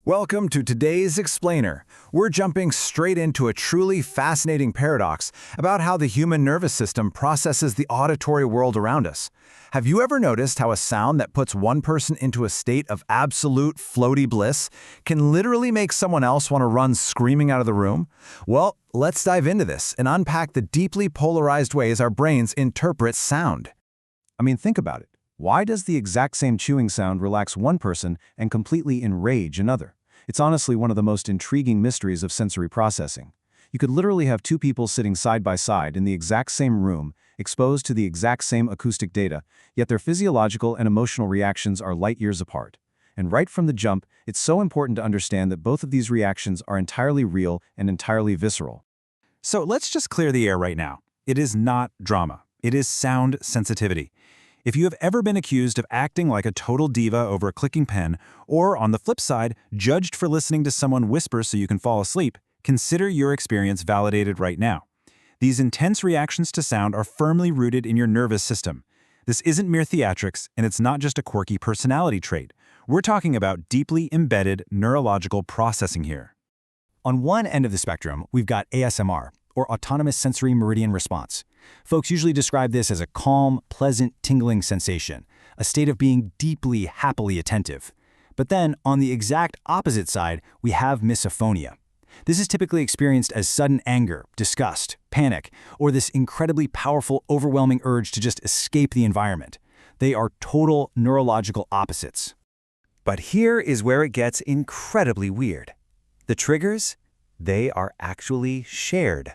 Welcome to today's Explainer. We're jumping straight into a truly fascinating paradox about how the human nervous system processes the auditory world around us. Have you ever noticed how a sound that puts one person into a state of absolute floaty bliss can literally make someone else want to run screaming out of the room? Well, let's dive into this and unpack the deeply polarized ways our brains interpret sound. Think about it. Why does the exact same chewing sound relax one person and completely enrage another? It's honestly one of the most intriguing mysteries of sensory processing. You could literally have two people sitting side by side in the exact same room, exposed to the exact same acoustic data, yet their physiological and emotional reactions are light years apart. And right from the jump, it's so important to understand that both of these reactions are entirely real and entirely visceral. So let's just clear the air right now. It is not drama. It is sound sensitivity. If you have ever been accused of acting like a total diva over a clicking pen, or on the flip side, judged for listening to someone whisper so you can fall asleep, consider your experience validated right now. These intense reactions to sound are firmly rooted in your nervous system. This isn't mere theatrics, and it's not just a quirky personality trait. We're talking about deeply embedded neurological processing here. On one end of the spectrum, we've got ASMR, or Autonomous Sensory Meridian Response. Folks usually describe this as a calm, pleasant, tingling sensation, a state of being deeply, happily attentive. But then, on the exact opposite side, we have misophonia. This is typically experienced as sudden anger, disgust, panic, or this incredibly powerful, overwhelming urge to just escape the environment. They are total neurological opposites. But here is where it gets incredibly weird. The triggers, they are actually shared.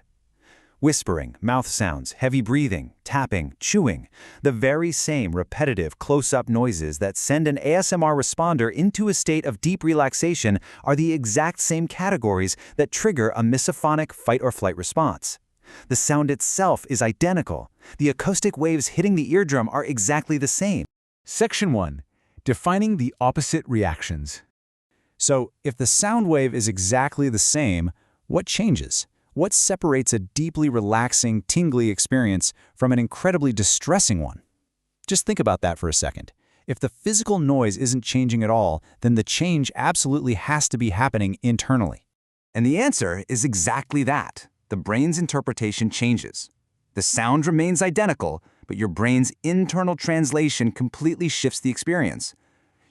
Whispering, mouth sounds, heavy breathing, tapping, chewing, the very same repetitive close-up noises that send an ASMR responder into a state of deep relaxation are the exact same categories that trigger a misophonic fight-or-flight response. The sound itself is identical. The acoustic waves hitting the eardrum are exactly the same. Section 1. Defining the opposite reactions. So, if the sound wave is exactly the same, what changes? What separates a deeply relaxing, tingly experience from an incredibly distressing one? Just think about that for a second. If the physical noise isn't changing at all, then the change absolutely has to be happening internally. And the answer is exactly that. The brain's interpretation changes. The sound remains identical, but your brain's internal translation completely shifts the experience.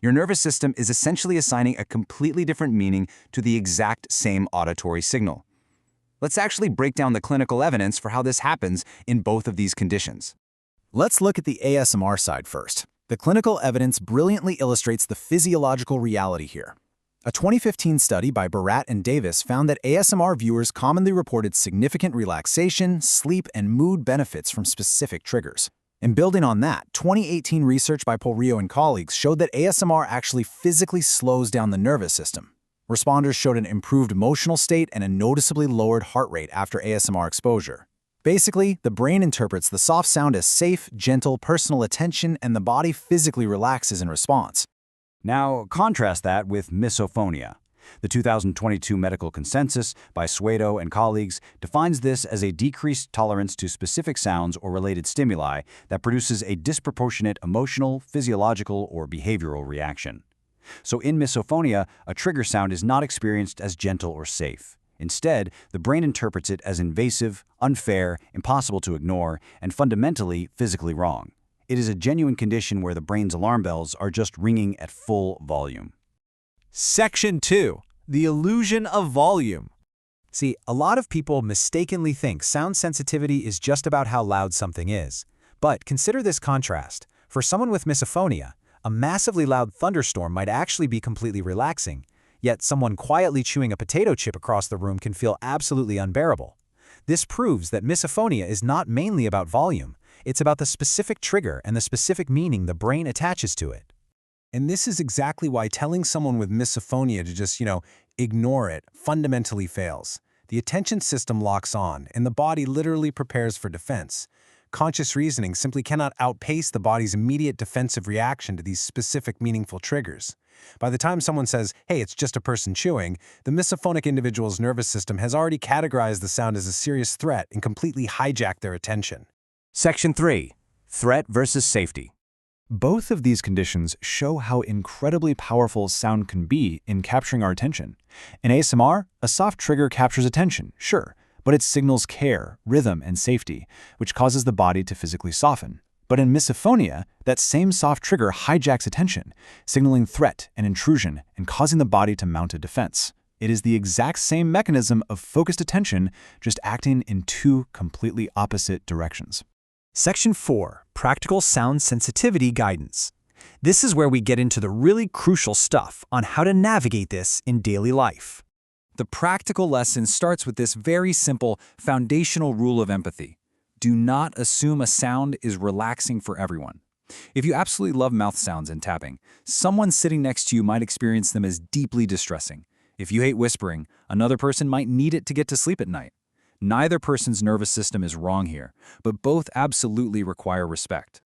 Your nervous system is essentially assigning a completely different meaning to the exact same auditory signal. Let's actually break down the clinical evidence for how this happens in both of these conditions. Let's look at the ASMR side first. The clinical evidence brilliantly illustrates the physiological reality here. A 2015 study by Barratt and Davis found that ASMR viewers commonly reported significant relaxation, sleep, and mood benefits from specific triggers. And building on that, 2018 research by Poerio and colleagues showed that ASMR actually physically slows down the nervous system. Responders showed an improved emotional state and a noticeably lowered heart rate after ASMR exposure. Basically, the brain interprets the soft sound as safe, gentle, personal attention, and the body physically relaxes in response. Now, contrast that with misophonia. The 2022 medical consensus by Swedo and colleagues defines this as a decreased tolerance to specific sounds or related stimuli that produces a disproportionate emotional, physiological, or behavioral reaction. So in misophonia, a trigger sound is not experienced as gentle or safe. Instead, the brain interprets it as invasive, unfair, impossible to ignore, and fundamentally physically wrong. It is a genuine condition where the brain's alarm bells are just ringing at full volume. Section 2. The illusion of volume. See, a lot of people mistakenly think sound sensitivity is just about how loud something is. But consider this contrast. For someone with misophonia, a massively loud thunderstorm might actually be completely relaxing, yet someone quietly chewing a potato chip across the room can feel absolutely unbearable. This proves that misophonia is not mainly about volume, it's about the specific trigger and the specific meaning the brain attaches to it. And this is exactly why telling someone with misophonia to just, ignore it fundamentally fails. The attention system locks on, and the body literally prepares for defense. Conscious reasoning simply cannot outpace the body's immediate defensive reaction to these specific meaningful triggers. By the time someone says, hey, it's just a person chewing, the misophonic individual's nervous system has already categorized the sound as a serious threat and completely hijacked their attention. Section 3. Threat versus safety. Both of these conditions show how incredibly powerful sound can be in capturing our attention. In ASMR, a soft trigger captures attention, sure, but it signals care, rhythm, and safety, which causes the body to physically soften. But in misophonia, that same soft trigger hijacks attention, signaling threat and intrusion and causing the body to mount a defense. It is the exact same mechanism of focused attention, just acting in two completely opposite directions. Section 4. Practical Sound Sensitivity Guidance. This is where we get into the really crucial stuff on how to navigate this in daily life. The practical lesson starts with this very simple foundational rule of empathy. Do not assume a sound is relaxing for everyone. If you absolutely love mouth sounds and tapping, someone sitting next to you might experience them as deeply distressing. If you hate whispering, another person might need it to get to sleep at night. Neither person's nervous system is wrong here, but both absolutely require respect.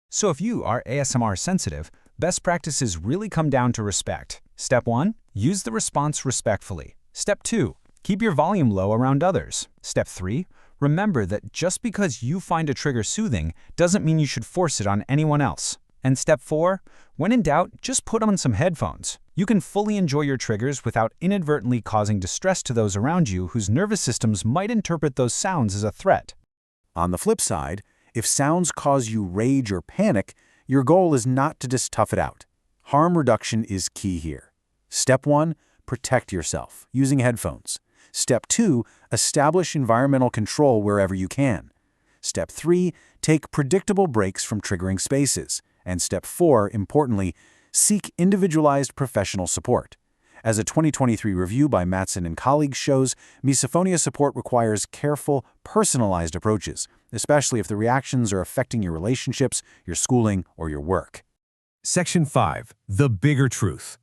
So if you are ASMR sensitive, best practices really come down to respect. Step 1. Use the response respectfully. Step 2. Keep your volume low around others. Step 3. Remember that just because you find a trigger soothing doesn't mean you should force it on anyone else. And step 4. When in doubt, just put on some headphones. You can fully enjoy your triggers without inadvertently causing distress to those around you whose nervous systems might interpret those sounds as a threat. On the flip side, if sounds cause you rage or panic, your goal is not to just tough it out. Harm reduction is key here. Step 1. Protect yourself using headphones. Step 2. Establish environmental control wherever you can. Step 3. Take predictable breaks from triggering spaces. And Step 4, importantly, seek individualized professional support. As a 2023 review by Matson and colleagues shows, misophonia support requires careful, personalized approaches, especially if the reactions are affecting your relationships, your schooling, or your work. Section 5. The bigger truth.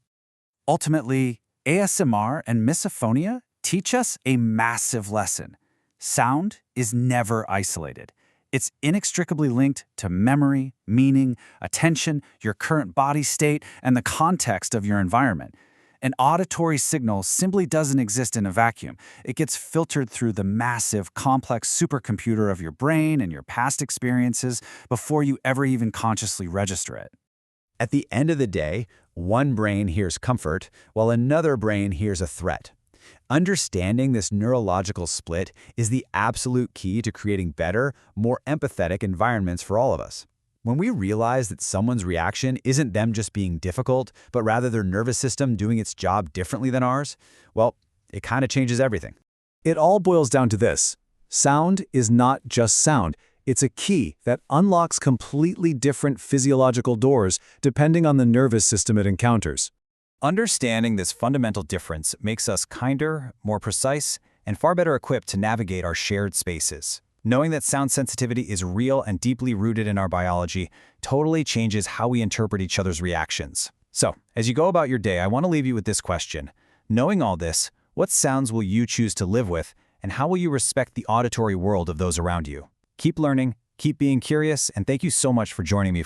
Ultimately, ASMR and misophonia teach us a massive lesson. Sound is never isolated. It's inextricably linked to memory, meaning, attention, your current body state, and the context of your environment. An auditory signal simply doesn't exist in a vacuum. It gets filtered through the massive, complex supercomputer of your brain and your past experiences before you ever even consciously register it. At the end of the day, one brain hears comfort, while another brain hears a threat. Understanding this neurological split is the absolute key to creating better, more empathetic environments for all of us. When we realize that someone's reaction isn't them just being difficult, but rather their nervous system doing its job differently than ours, well, it kind of changes everything. It all boils down to this. Sound is not just sound. It's a key that unlocks completely different physiological doors depending on the nervous system it encounters. Understanding this fundamental difference makes us kinder, more precise, and far better equipped to navigate our shared spaces. Knowing that sound sensitivity is real and deeply rooted in our biology totally changes how we interpret each other's reactions. So, as you go about your day, I want to leave you with this question. Knowing all this, what sounds will you choose to live with, and how will you respect the auditory world of those around you? Keep learning, keep being curious, and thank you so much for joining me